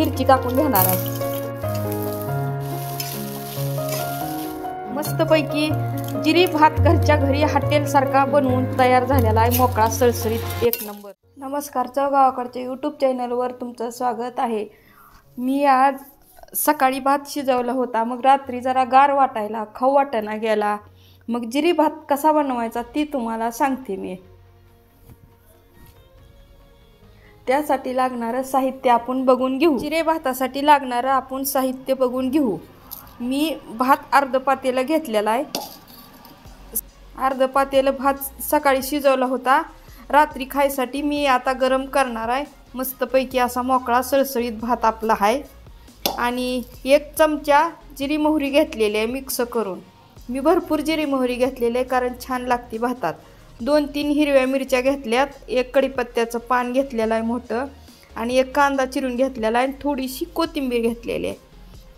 मिरची टाकून घेणार आहे। मस्तपैकी जिरी भात घरच्या घरी हॉटेलसारखा बनवून तयार झालेला आहे, मोकळा सळसळीत एक नंबर। नमस्कार, चव गावाकडच्या यूट्यूब चॅनलवर तुमचं स्वागत आहे। मी आज सकाळी भात शिजवला होता, मग रात्री जरा गार वाटायला खाऊ वाटाणा गेला, मग जिरी भात कसा बनवायचा ती तुम्हाला सांगते मी। त्यासाठी लागणारं साहित्य आपण बघून घेऊ। जिरे भातासाठी लागणारं आपण साहित्य बघून घेऊ। मी भात अर्ध पातेलं घेतलेला आहे। अर्ध पातेलं भात सकाळी शिजवला होता, रात्री खायसाठी मी आता गरम करणार आहे। मस्तपैकी असा मोकळा सळसळीत भात आपला आहे। आणि 1 चमचा जिरी मोहरी घेतलेली आहे मिक्स करून। मी भरपूर जिरी मोहरी घेतलेली आहे कारण छान लागते भातात। 2-3 हिरव्या मिरच्या घेतल्यात, 1 कढीपत्त्याचं पान घेतलेलं आहे मोठं, आणि 1 कांदा चिरून घेतलेला आहे, थोडीशी कोथिंबीर घेतलेली आहे।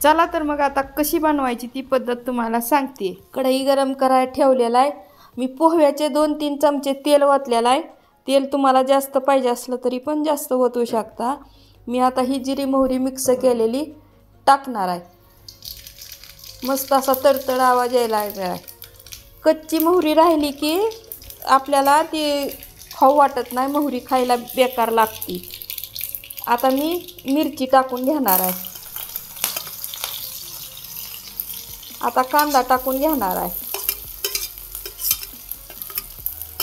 चला तर मग आता कशी बनवायची ती पद्धत तुम्हाला सांगते। कढई गरम करायला ठेवलेला आहे। मी पोह्याचे 2-3 चमचे तेल ओतलेलं आहे। तेल तुम्हाला जास्त पाहिजे असलं तरी पण जास्त ओतू शकता। मी आता ही जिरी मोहरी मिक्स केलेली टाकणार आहे। मस्त असा तडतड आवाज यायला आहे। कच्ची मोहरी राहिली की आपल्याला ती खाऊ वाटत नाही, मोहरी खायला बेकार लागते। आता मी मिरची टाकून घेणार आहे। आता कांदा टाकून घेणार आहे,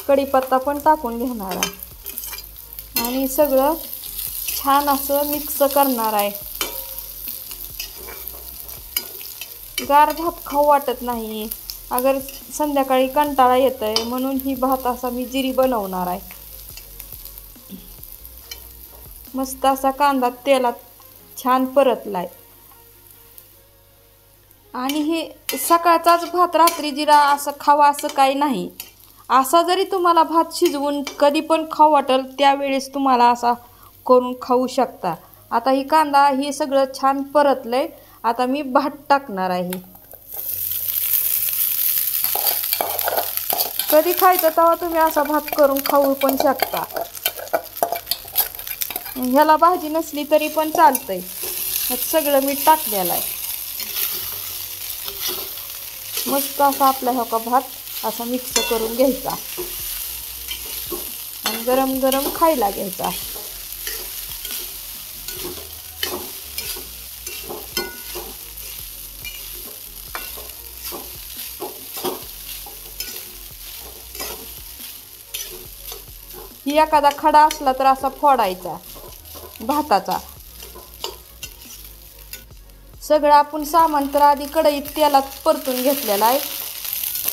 कढीपत्ता पण टाकून घेणार आहे आणि सगळं छान असं मिक्स करणार आहे। गार भात खाऊ वाटत नाही, अगर संध्याकाळी कंटाळा येतोय म्हणून ही भात असा मी जिरी बनवणार आहे। मस्त असा कांदा तेलात छान परतलाय। आणि हे सकाळचाच भात रात्री जिरा असं खावा असं काही नाही। असा जरी तुम्हाला भात शिजवून कधी पण खाऊ वाटेल त्यावेळेस तुम्हाला असा करून खाऊ शकता। आता ही कांदा हे सगळं छान परतलंय, आता मी भात टाकणार आहे। कधी खायचं तेव्हा तुम्ही असा भात करून खाऊ पण शकता। ह्याला भाजी नसली तरी पण चालतंय। सगळं मी टाकलेलं आहे। मस्त असा आपला हो का भात असा मिक्स करून घ्यायचा आणि गरम गरम खायला घ्यायचा। ही एखादा खडा असला तर असा फोडायचा भाताचा। सगळं आपण सामान तर आधी कढईत तेलात परतून घेतलेला आहे।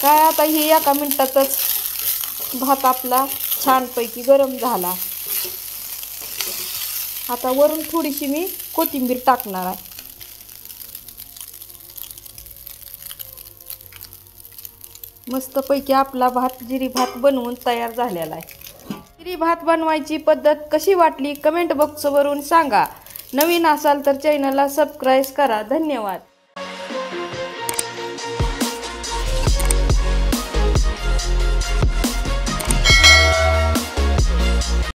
काय आता ही एका मिनिटातच भात आपला छानपैकी गरम झाला। आता वरून थोडीशी मी कोथिंबीर टाकणार आहे। मस्तपैकी आपला भात जिरी भात बनवून तयार झालेला आहे। जिरी भात बनवायची पद्धत कशी वाटली कमेंट बॉक्सवरून सांगा। नवीन असाल तर चॅनलला सबस्क्राईब करा। धन्यवाद।